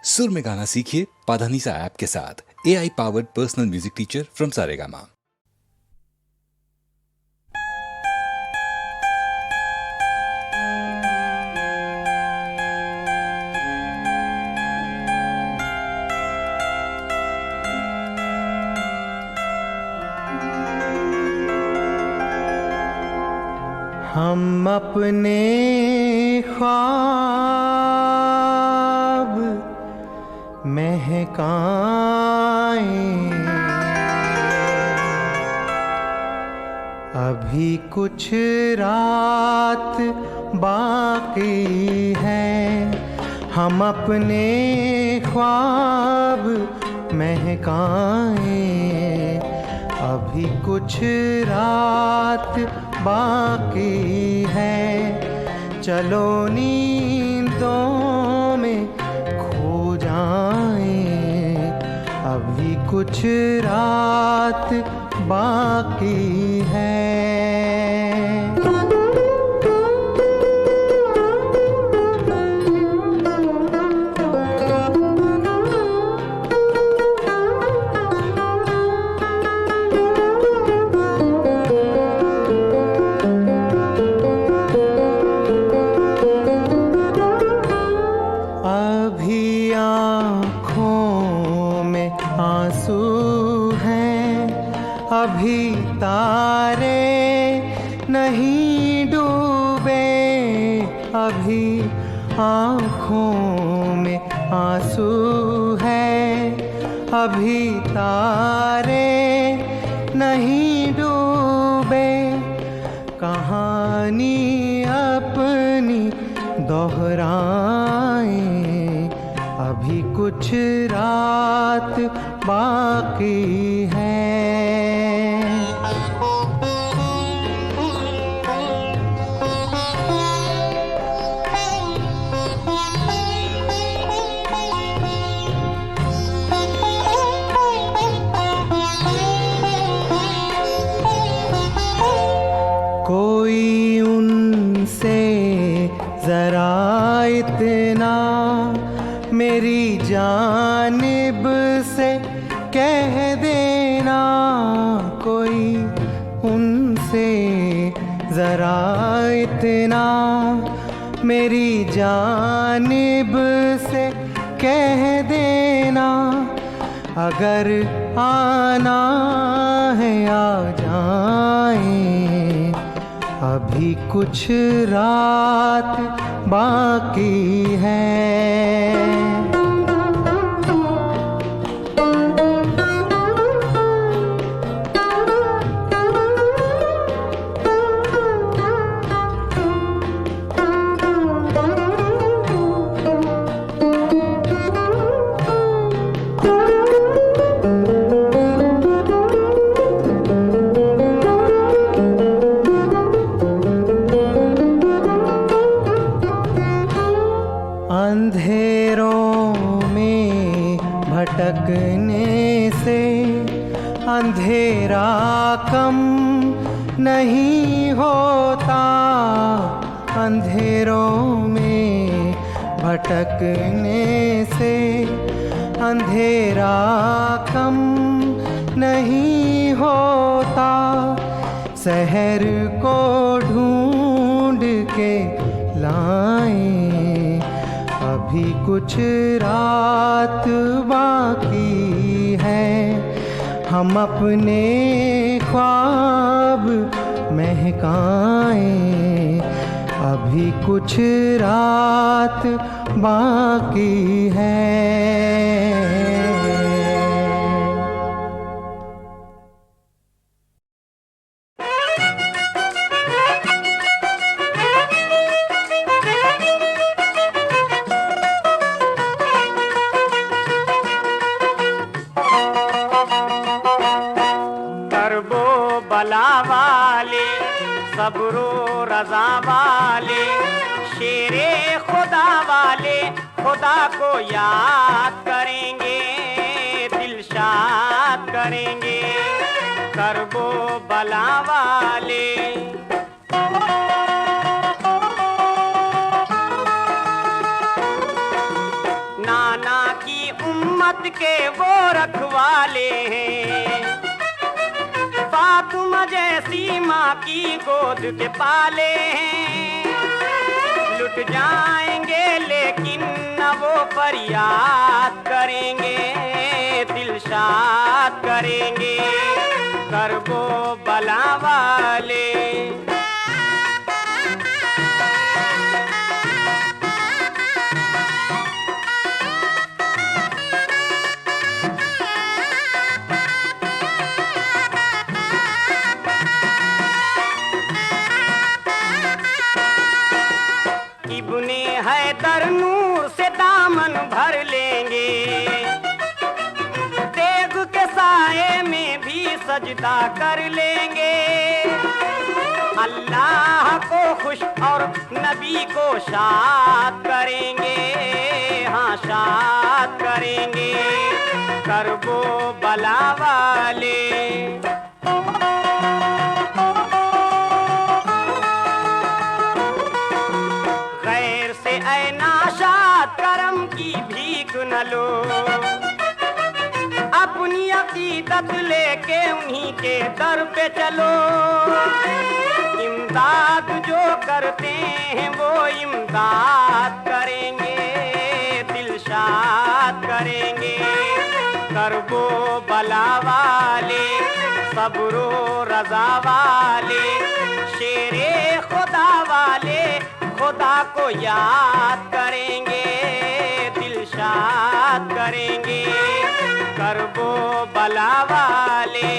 सुर में गाना सीखिए पाधानीसा ऐप के साथ। AI powered personal music teacher from Saregama. हम अपने ख्वाब महकाएं, अभी कुछ रात बाकी है। हम अपने ख्वाब महकाएं, अभी कुछ रात बाकी है। चलो नींदों में खो जाएं, अभी कुछ रात बाकी है। अभी तारे नहीं डूबे, अभी आँखों में आंसू है। अभी तारे नहीं डूबे, कहानी अपनी दोहराएं, अभी कुछ रात बाकी है। कोई उनसे जरा इतना मेरी जानिब से कह देना। कोई उनसे जरा इतना मेरी जानिब से कह देना। अगर आना है आ जाएं, अभी कुछ रात बाकी है। अंधेरों में भटकने से अंधेरा कम नहीं होता। अंधेरों में भटकने से अंधेरा कम नहीं होता। शहर को ढूंढ के लाएं, अभी कुछ रात बाकी है। हम अपने ख्वाब महकाएं, अभी कुछ रात बाकी है। सब्रो रज़ा वाले, शेरे खुदा वाले, खुदा को याद करेंगे, दिलशाद करेंगे। करबो बला वाले नाना आना की उम्मत के वो रखवाले हैं। फातिमा जैसी माँ की गोद के पाले हैं। लुट जाएंगे लेकिन न वो फरियाद करेंगे, दिलशाद करेंगे करबो बला वाले। इब्ने हैदर नूर से दामन भर लेंगे, तेग के साए में भी सजदा कर लेंगे। अल्लाह को खुश और नबी को शाद करेंगे, हाँ शाद करेंगे करबो बला वाले। गैर से ऐ नाशाद करम की भीख न लो, अपनी अकीदत लेके उन्हीं के दर पे चलो। इमदाद जो करते हैं वो इमदाद करेंगे, दिलशाद करेंगे करबो बला वाले। सब्रो रजा वाले, शेरे खुदा वाले खुदा को याद करेंगे, दिलशाद करेंगे करबो बला वाले।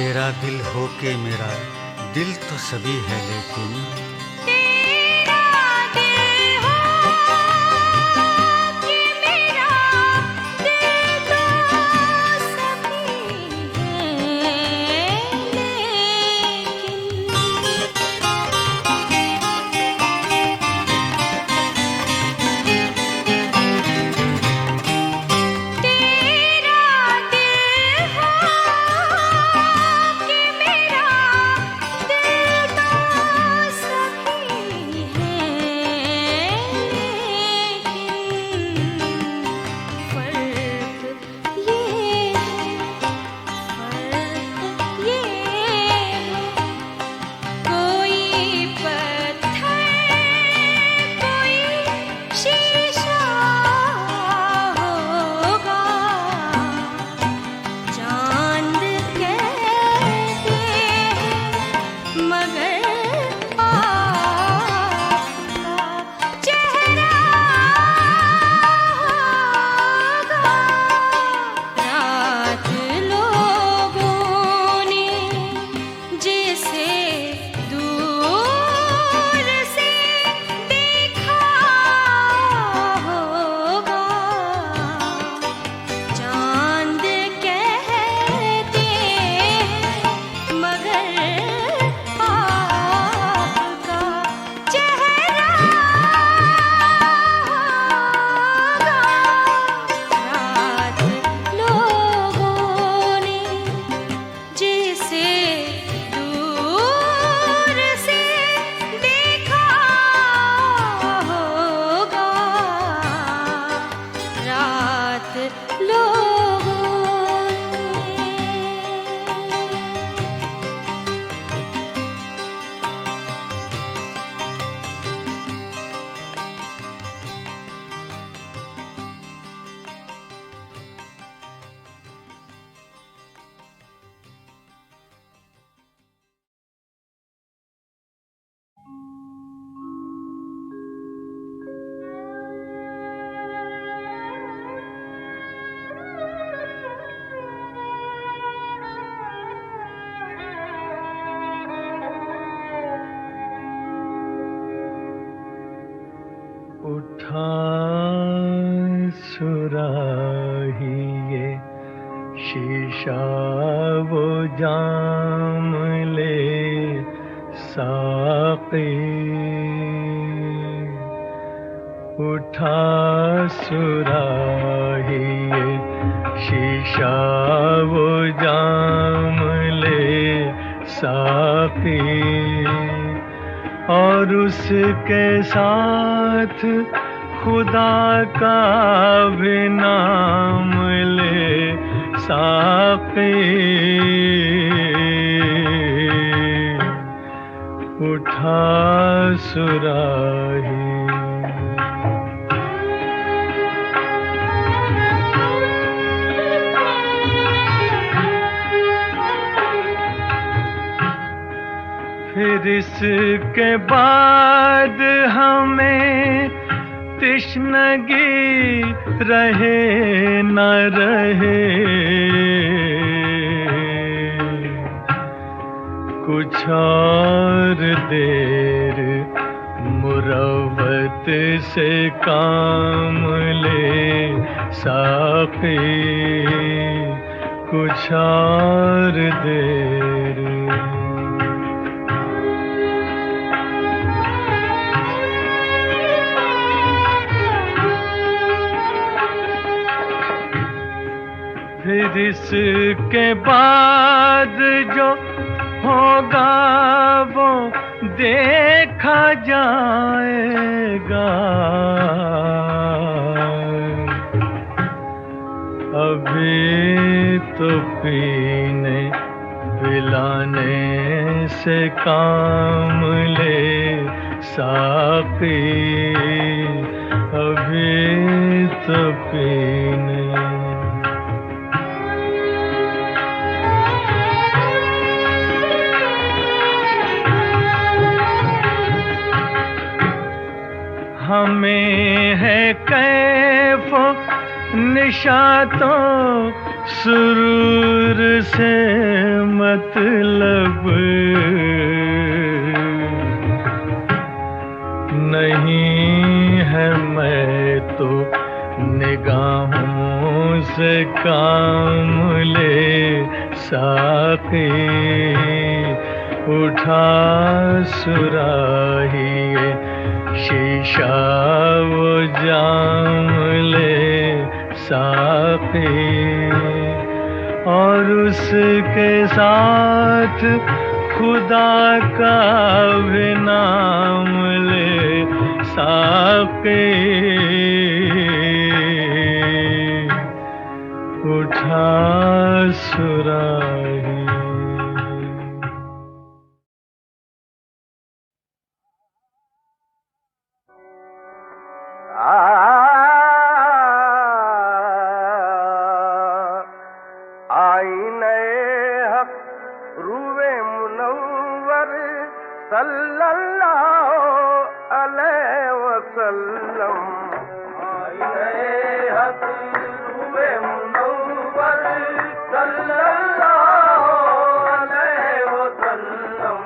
तेरा दिल हो के मेरा दिल तो सभी है, लेकिन तेरा दिल हो कि मेरा दिल तो सभी है, उठा सुराहिए शीशा वो जाम ले साक़ी, उठा सुराहिए शीशा वो जाम ले साक़ी, और उसके साथ खुदा का भी नाम ले साक़ी, उठा सुराही। फिर इसके बाद हमें तिश्नगी रहे न रहे, कुछ और देर मुरव्वत से काम ले साक़ी, कुछ और देर। फिर इसके बाद जो होगा वो देखा जाएगा, अभी तो पीने पिलाने से काम ले साक़ी, अभी तो पीने। हमें है कैफ निशा तो सुरूर से मतलब नहीं है, मैं तो निगाहों से काम ले साकी। उठा सुराही शीशा वो जाम ले साकी, और उसके साथ खुदा का भी नाम ले साकी। उठा सुराही। आईने हक रूए मुनव्वर सल्लल्लाहु अलैहि वसल्लम। आईने हक रूए मुनव्वर सल्लल्लाहु अलैहि वसल्लम।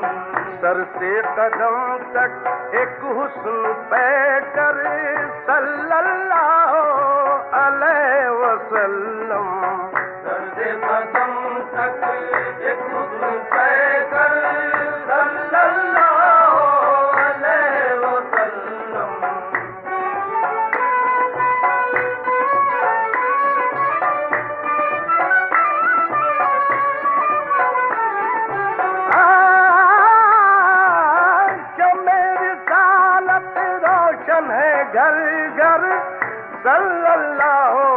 सर से कदम तक एक हुस्न पैकर सल्लल्लाहु अलैहि वसल्लम। सर से कदम तक एक हुस्न पैकर सल्लल्लाहु अलैहि वसल्लम। घर घर सल्लल्लाहु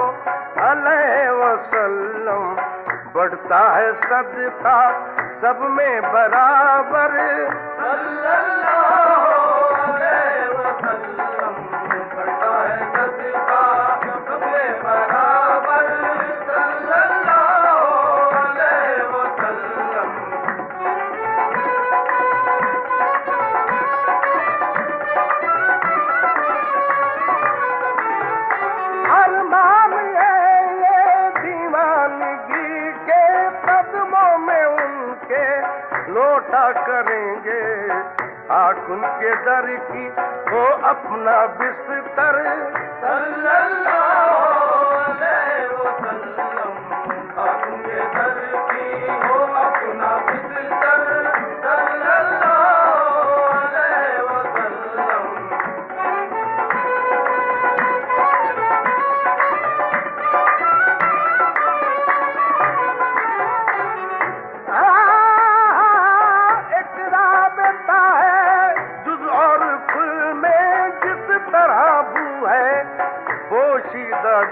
अलैहि वसल्लम। बढ़ता है सदका सब में बराबर सल्लल्लाहु अलैहि वसल्लम। बढ़ता है सदका सब में बराबर सल्लल्लाहु अलैहि वसल्लम। लौटा करेंगे आँख उनके दर की वो अपना बिस्तर सल्लल्लाहु अलैहि वसल्लम। आँख उनके दर की वो अपना बिस्तर सल्लल्लाहु अलैहि वसल्लम।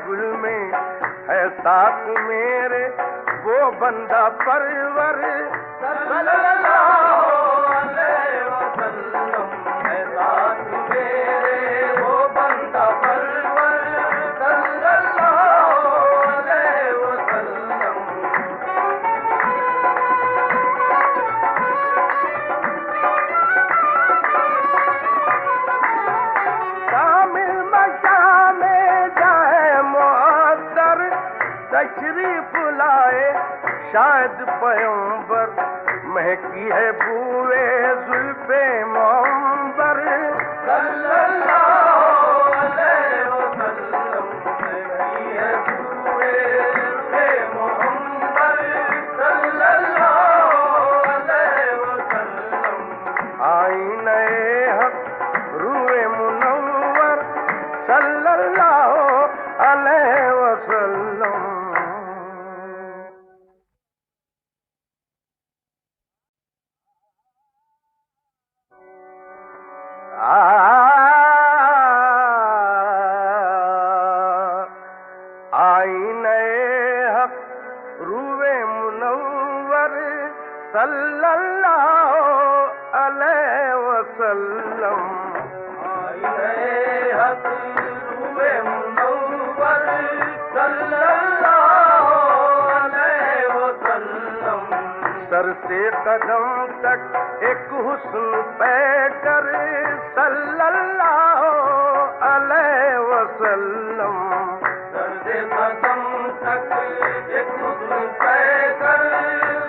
गुल में है साथ मेरे वो बंदा परवर सल्लल्लाहु अलैहि वसल्लम। है साथ मेरे वो बंदा परवर सल्लल्लाहु अलैहि वसल्लम। तशरीफ लाए शायद पैगंबर महकी है बूए जुल्फे मुअंबर सल्लल्लाहु अलैहि वसल्लम। महकी है बूए जुल्फे मुअंबर सल्लल्लाहु अलैहि वसल्लम। आईने हक रूए मुनव्वर सल्लल्लाहु अलैहि वसल्लम। आईने हक रूए मुनव्वर सल्लल्लाहु अलैहि वसल्लम। आईने हक रूए मुनव्वर सल्लल्लाहु अलैहि वसल्लम। सर से कदम तक एक हुस्न पैकर सल्लल्लाहु अलैहि वसल्लम। सर से कदम तक एक पैकर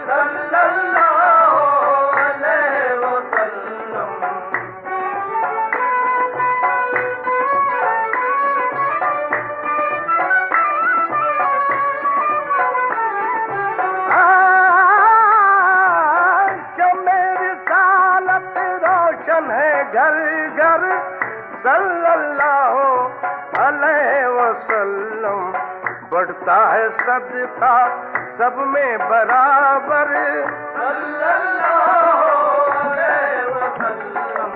सल्लल्लाहु अलैहि वसल्लम। मेरी सालत रोशन है घर घर सल्लल्लाहु अलैहि वसल्लम। बढ़ता है सदका सब में बराबर सल्लल्लाहु अलैहि वसल्लम।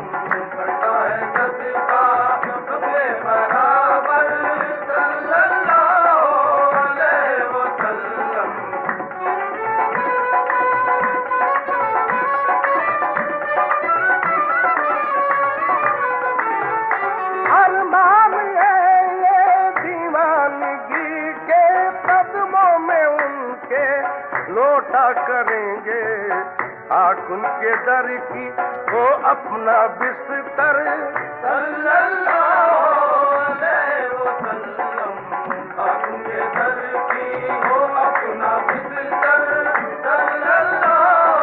बढ़ता है सदका सब में बराबर सल्लल्लाहु अलैहि वसल्लम। अरमान है ये दीवानगी के कदमों में उनके लौटा करेंगे। आँख उनके दर की वो अपना बिस्तर सल्लल्लाहु अलैहि वसल्लम। आँख उनके दर की वो अपना बिस्तर सल्लल्लाहु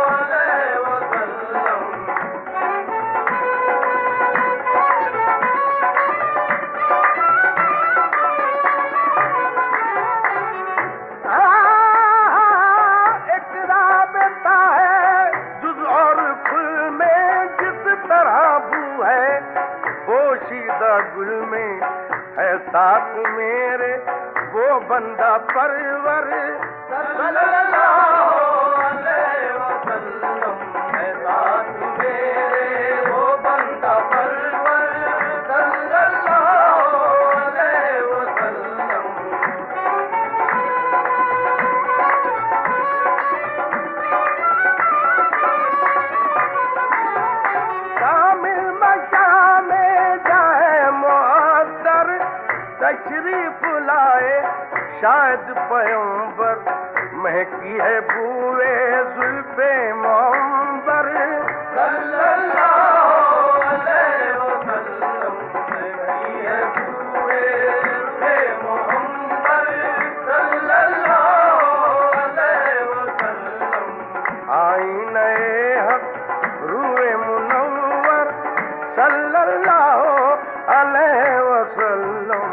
अलैहि वसल्लम। एक राबता है जुज़ और खुल में जिस तरह बू है पोशीदा गुल में है साथ मेरे वो बंदा परवर सल्लल्लाहु अलैहि वसल्लम। है साथ मेरे वो बंदा परवर सल्लल्लाहु अलैहि वसल्लम। कामिल मशाने जाए मुअत्तर तशरीफ लाए शायद पैगंबर। महकी है बूए जुल्फे मुअंबर सल्लल्लाहु अलैहि वसल्लम। महकी है बूए जुल्फे मुअंबर सल्लल्लाहु अलैहि वसल्लम। आईने हक रूए मुनव्वर सल्लल्लाहु अलैहि वसल्लम।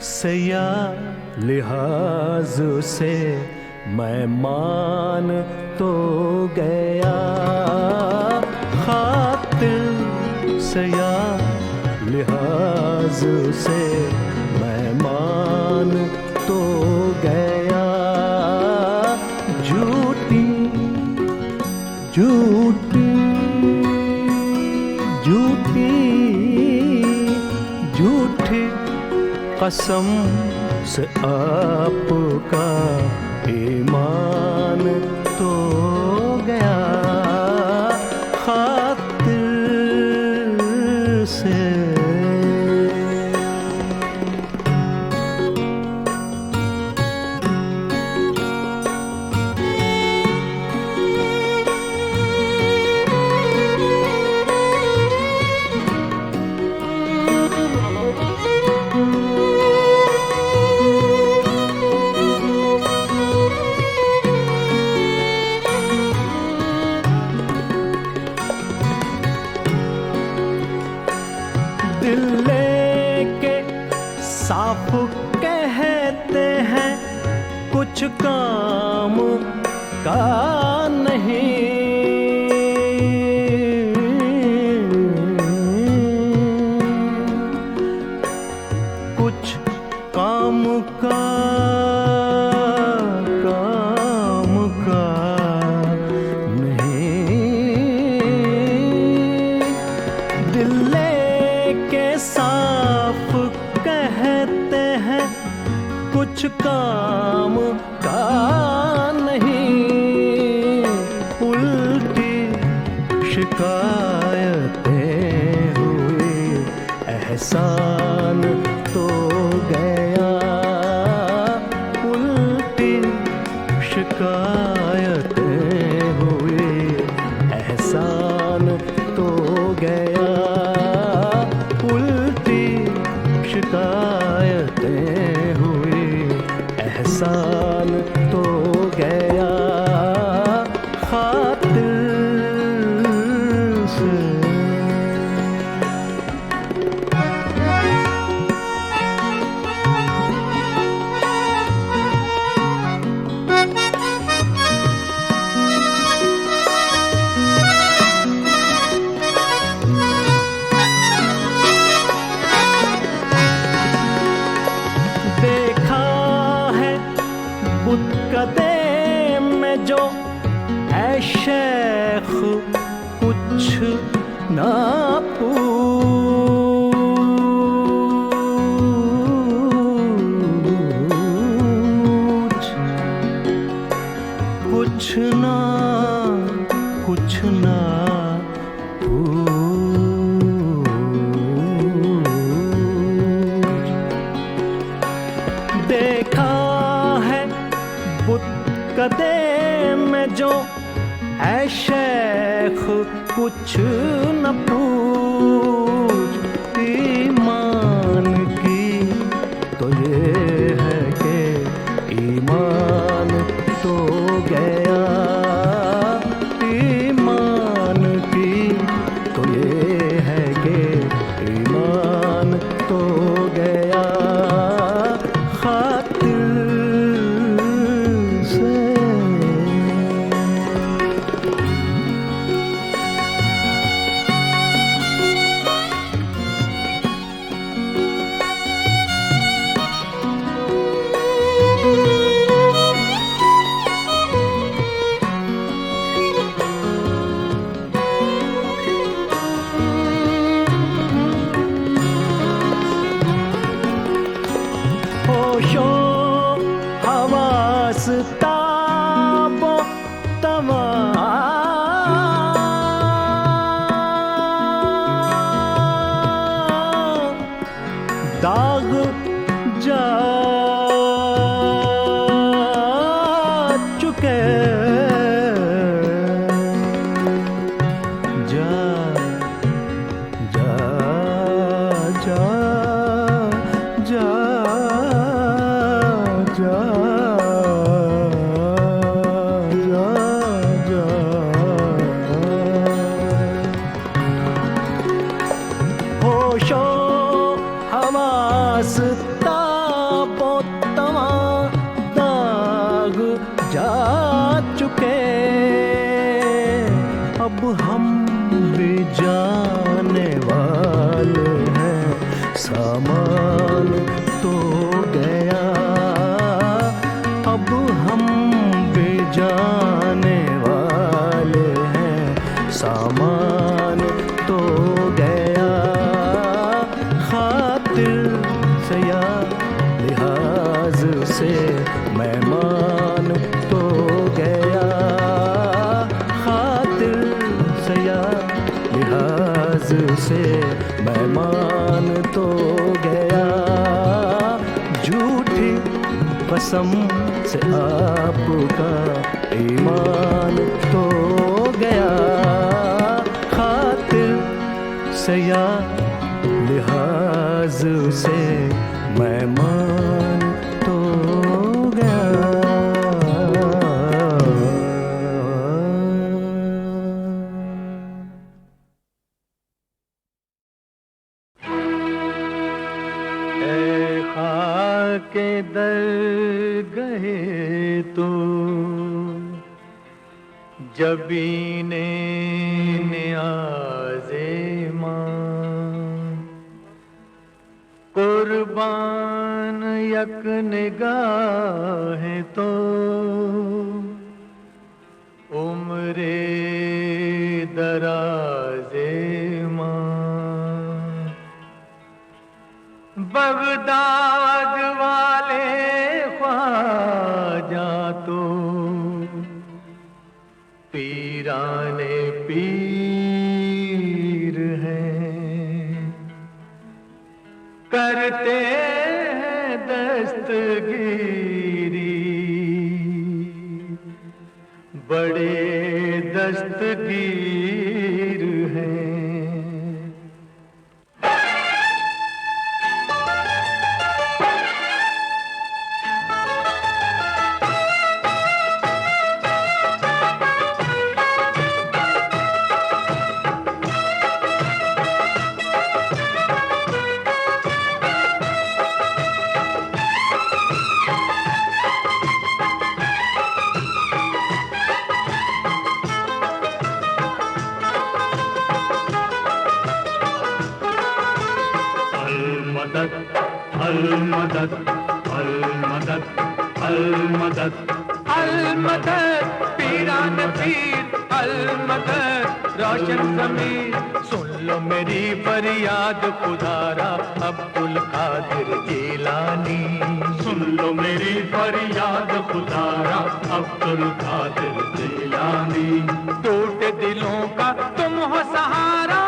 से या लिहाज से मैं मान तो गया। खातिर से या लिहाज से मैं मान तो गया। झूठी झूठी झूठी झूठी कसम से आपका ईमान तो गया। खातिर से साफ कहते हैं कुछ काम का नहीं, कुछ काम का नहीं। दिल लेके साफ कहते हैं कुछ काम का नहीं, उल्टी शिकायतें हुई, एहसान तो गया। उल्टी शिकायतें हुई, एहसान तो गया। उल्टी शिकायतें हुई, एहसान तो गया। खातिर से देखा है बुतकदे में जो है शेख कुछ ना पूछ, कुछ ना पूछ। देखा है बुतकदे में जो है शेख कुछ न पूछ। ईमान की तो ये है कि ईमान तो गया। ईमान की तो ये है कि ईमान तो गया। खातिर से होशो हवास ताबो तमा दाग जा चुके जा जा जा जा जा जा होशो हवास ताबो तमा दाग जा चुके। अब हम भी जाने वाले हैं, सामान तो गया। अब हम भी जाने वाले हैं, सामान तो गया। खातिर से या लिहाज से मेहमान तो गया। खातिर से या लिहाज से मेहमान तो गया। झूठी कसम से आपका ईमान तो गया। खातिर से या लिहाज से मेहमान तो गया। जबीने नियाज़े मां कुर्बान यक निगाह तो उम्रे दराज़े मां बगदाद वाले ख्वाजा तो पीराने पीर हैं करते हैं दस्तगीरी बड़े दस्तगीर हैं। अलमदद अलमदद अलमदद अलमदद पीरान पीर अलमदद रोशन ज़मीर सुन लो मेरी फरियाद खुदारा अब्दुल कादिर जिलानी सुन लो मेरी फरियाद खुदारा अब्दुल कादिर जिलानी टूटे दिलों का तुम हो सहारा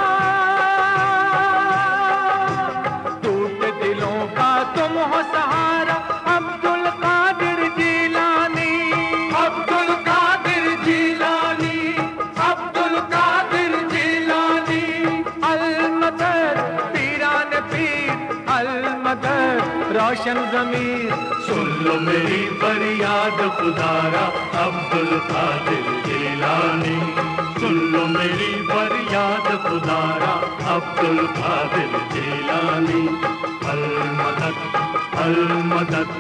तुम हो सहारा अब्दुल कादिर जिलानी अब्दुल कादिर जिलानी अब्दुल कादिर जिलानी अलमदद पीरान पीर अलमदद रोशन ज़मीर सुन लो मेरी फरियाद खुदारा अब्दुल कादिर जिलानी सुन लो मेरी फरियाद खुदारा अब्दुल कादिर जिलानी अलमदद अलमदद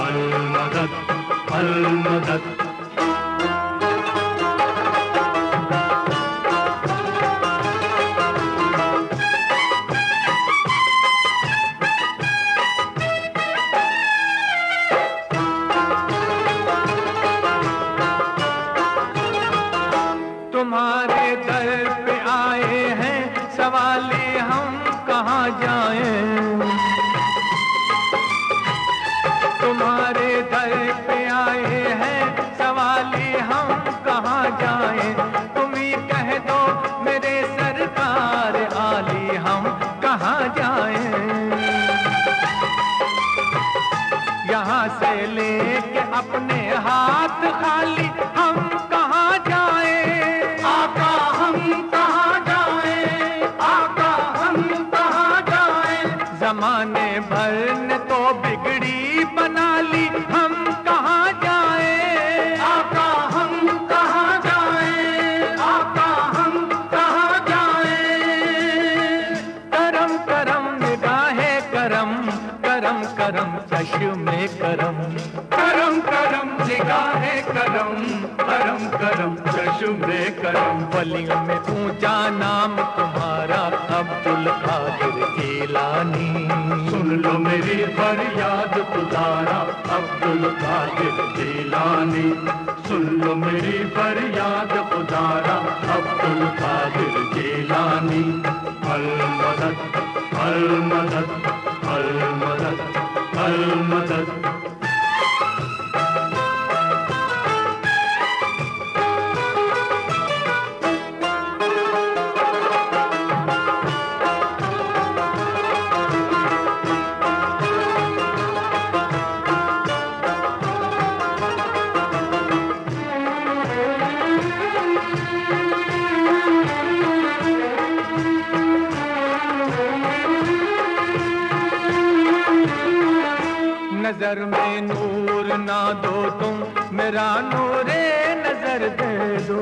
अलमदद अलमदद तुम्हारे दर पे आए हैं सवाले हम कहाँ जाएं तुम्हारे दर पे आए हैं सवाले हम कहाँ जाएं तुम ही कह दो मेरे सरकार आली हम कहाँ जाएं यहाँ से लेके अपने हाथ खाली हम कहाँ जाएं आका हम कहाँ जाएं आका हम कहाँ जाएं जमाने भर ने तो बिगड़ी बना ली हम कहाँ जाएं आका हम कहाँ जाएं आका हम कहाँ जाएं करम करम निगाहे करम करम करम चश्मे करम करम करम निगाहे करम करम करम चश्मे करम वलियों में ऊंचा नाम तुम्हारा अब्दुल कादिर जिलानी सुन लो मेरी फरियाद खुदारा अब्दुल कादिर जिलानी सुन लो मेरी फरियाद खुदारा अब्दुल कादिर जिलानी अलमदद अलमदद अलमदद अलमदद नजर में नूर ना दो तुम मेरा नूरे नजर दे दो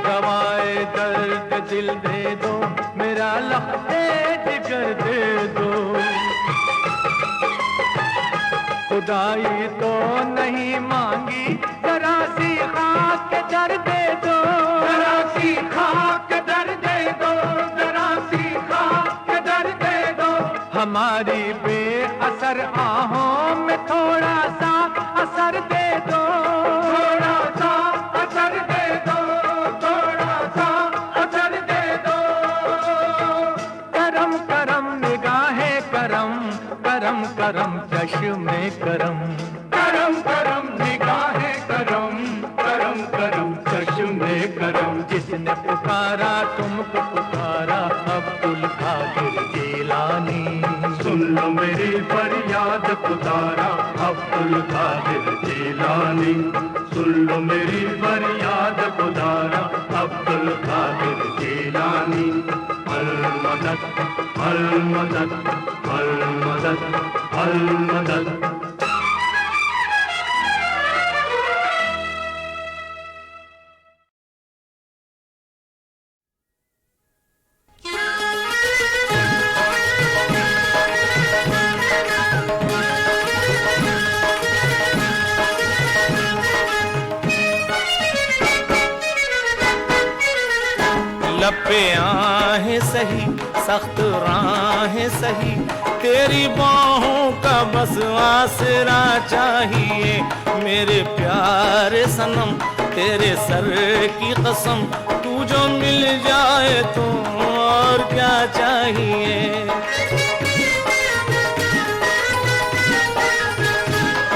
दवाए दर्द दिल दे दो मेरा लफ्ज़े जिगर दे दो खुदाई तो नहीं मांगी जरा तुम्हारी बेअसर आहों में थोड़ा सा असर दे दो, थोड़ा सा असर दे दो, थोड़ा सा असर दे दो। करम करम निगाहे करम, करम करम चश्मे करम, करम करम निगाहे करम, करम करम चश्मे करम। जिसने पुकारा तुमको पुकारा अब्दुल कादिर जिलानी, सुन लो मेरी फरियाद पुकारा अब्दुल कादिर जिलानी, सुन लो मेरी फरियाद पुकारा अब्दुल कादिर जिलानी। अल मदद अल मदद अल मदद अल मदद। लपे आहें सही सख्त राहें सही, तेरी बाहों का बस आसरा चाहिए। मेरे प्यारे सनम तेरे सर की कसम, तू जो मिल जाए तो और क्या चाहिए।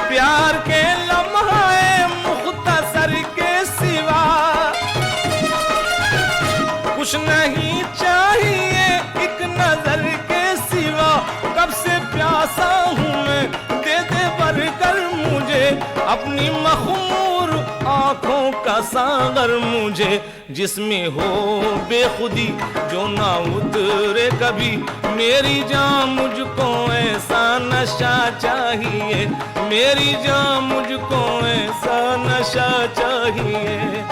प्यार के लम्हे मुख्तसर के सिवा कुछ नहीं चाहिए, एक नजर के सिवा। कब से प्यासा हूँ मैं, दे दे भरकर मुझे अपनी मखमूर आंखों का सागर मुझे। जिसमें हो बेखुदी जो ना उतरे कभी, मेरी जान मुझको ऐसा नशा चाहिए, मेरी जान मुझको ऐसा नशा चाहिए।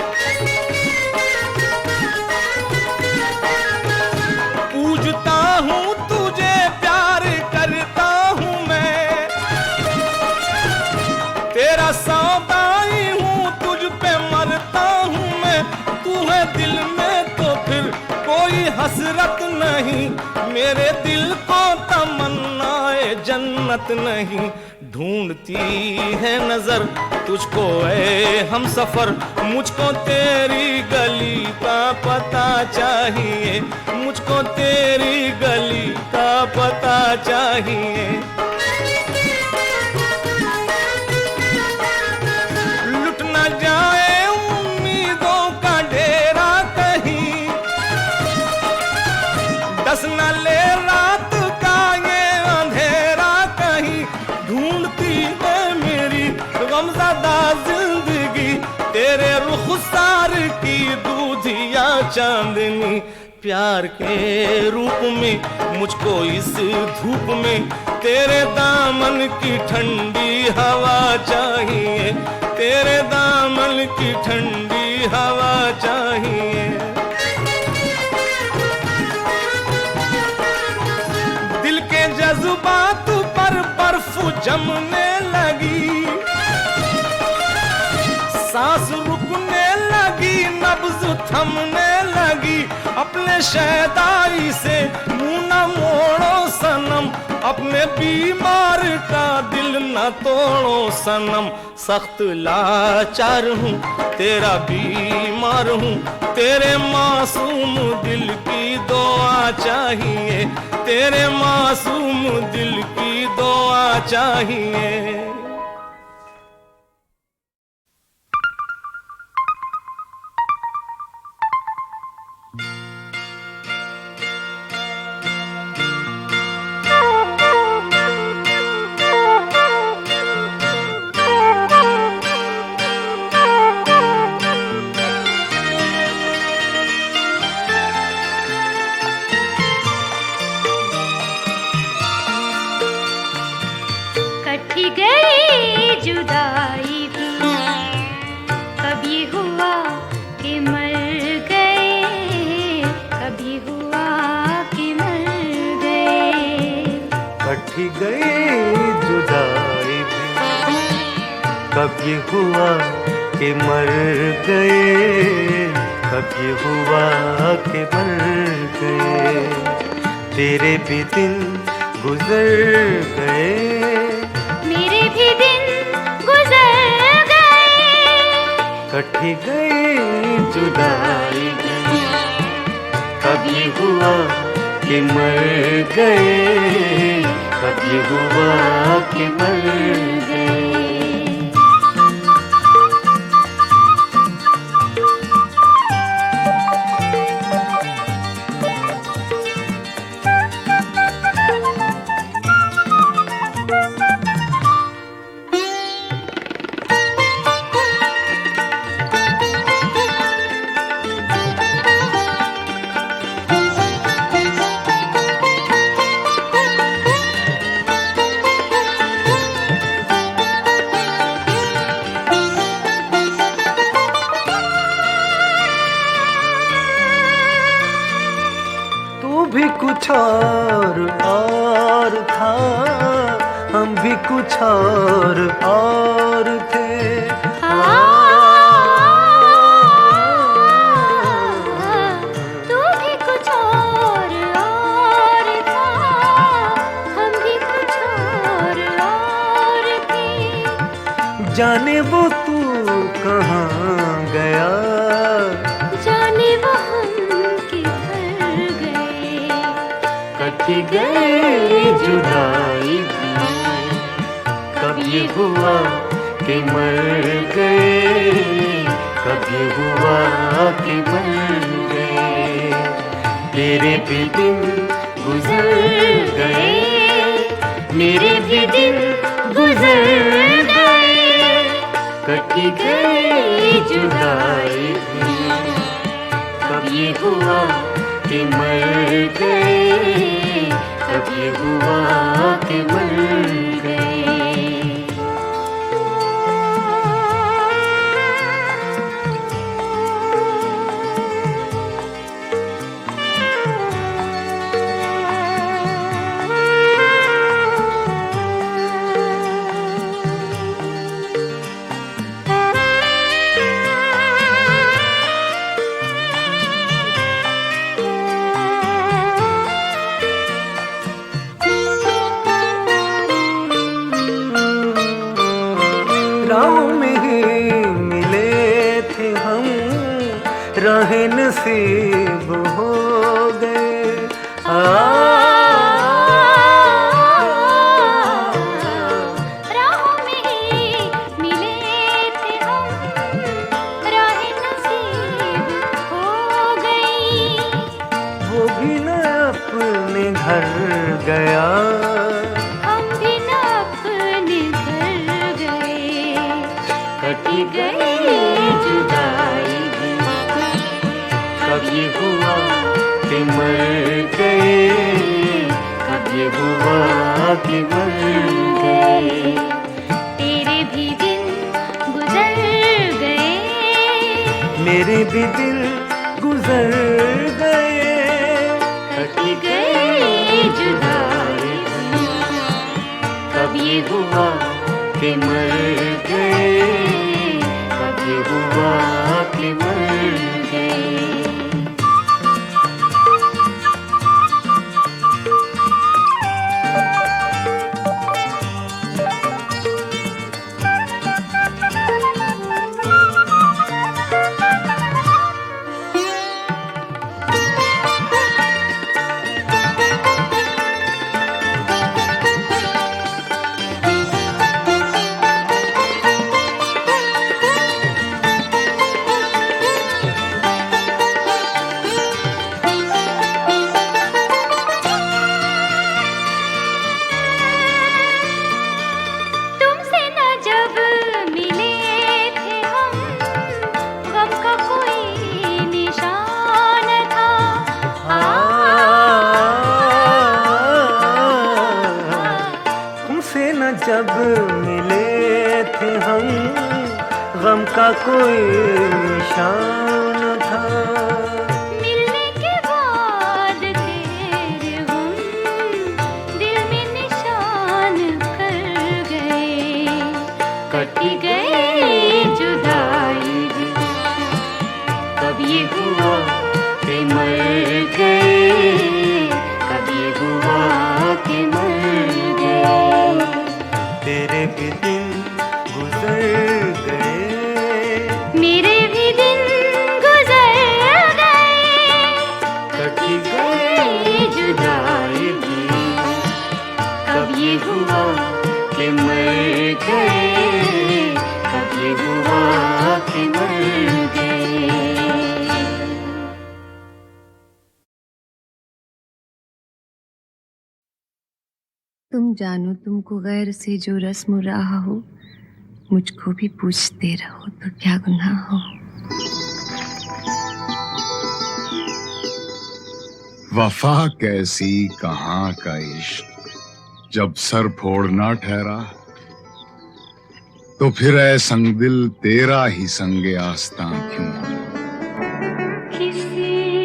पूजता हूँ तुझे प्यार करता हूँ मैं, तेरा सौदाई हूँ तुझ पे मरता हूँ मैं। तू है दिल में तो फिर कोई हसरत नहीं, मेरे दिल को तमन्नाए जन्नत नहीं। ढूंढती है नजर तुझको ऐ हम सफर, मुझको तेरी गली का पता चाहिए, मुझको तेरी गली का पता चाहिए। लुट न जाए उम्मीदों का डेरा कहीं, दस न ले रात का ये अंधेरा कहीं। ढूंढती है मेरी गमज़दा जिंदगी, तेरे रुखसार की दूधिया चांदनी। प्यार के रूप में मुझको इस धूप में, तेरे दामन की ठंडी हवा चाहिए, तेरे दामन की ठंडी हवा चाहिए। दिल के जज्बात पर बर्फ जमने लगी, सांस रुकने लगी, नब्ज थमने लगी। अपने शैदाई से मुंह न मोड़ो सनम, अपने बीमार का दिल न तोड़ो सनम। सख्त लाचार हूँ तेरा बीमार हूँ, तेरे मासूम दिल की दुआ चाहिए, तेरे मासूम दिल की दुआ चाहिए। कटी गई जुदाई भी, कभी हुआ कि मर गए, कभी हुआ कि मर गए। कटी गई जुदाई भी, कभी हुआ कि मर गए, कभी हुआ कि मर गए। तेरे भी दिन गुजर गए, मेरे भी दिन गुजर गए, कटी गई जुदाई भी, कभी हुआ कि मर गए, कभी हुआ कि मर गए। भी कुछ और था, हम भी कुछ और थे। तू भी कुछ और था, हम भी कुछ और थे। जाने वो तू कहाँ गया, जाने वो हम किधर गए, कटी गई जुदाई भी, कभी हुआ कि मर गए, कभी हुआ कि मर गए। तेरे भी दिन गुजर गए, मेरे भी दिन गुजर गए, कटी गई जुदाई भी, कभी हुआ कि मर गए, कभी हुआ कि मर गए। राहों में ही मिले थे हम, राहें नसीब हो गए। राहों में ही मिले थे हम, राहें नसीब हो गई। वो भी न अपने घर गया, कटी गई जुदाई भी, कभी हुआ कि मर गए, कभी हुआ कि मर गए। तेरे भी दिन गुजर गए, मेरे भी दिल गुजर गए, कटी गई जुदाई भी, कभी हुआ कि मर गए, कभी हुआ कि मर गए। जब मिले थे हम, गम का कोई निशान था। मिलने के बाद तेरे हम दिल में निशान कर गए, कटी गई जुदाई भी, कभी हुआ कि मर गए, कभी हुआ कि मर तेरे भी दिन गुजर गए, मेरे भी दिन गुजर गए, कटी गई जुदाई भी, कब ये हुआ कि मर गए, कब ये हुआ कि मर गए। तुम जानो तुमको गैर से जो रस्म रहा हो, मुझको भी पूछते रहो तो क्या गुनाह हो। वफा कैसी कहाँ का इश्क, जब सर फोड़ना ठहरा, तो फिर ऐ संग दिल तेरा ही संगे आस्तां क्यों। किसी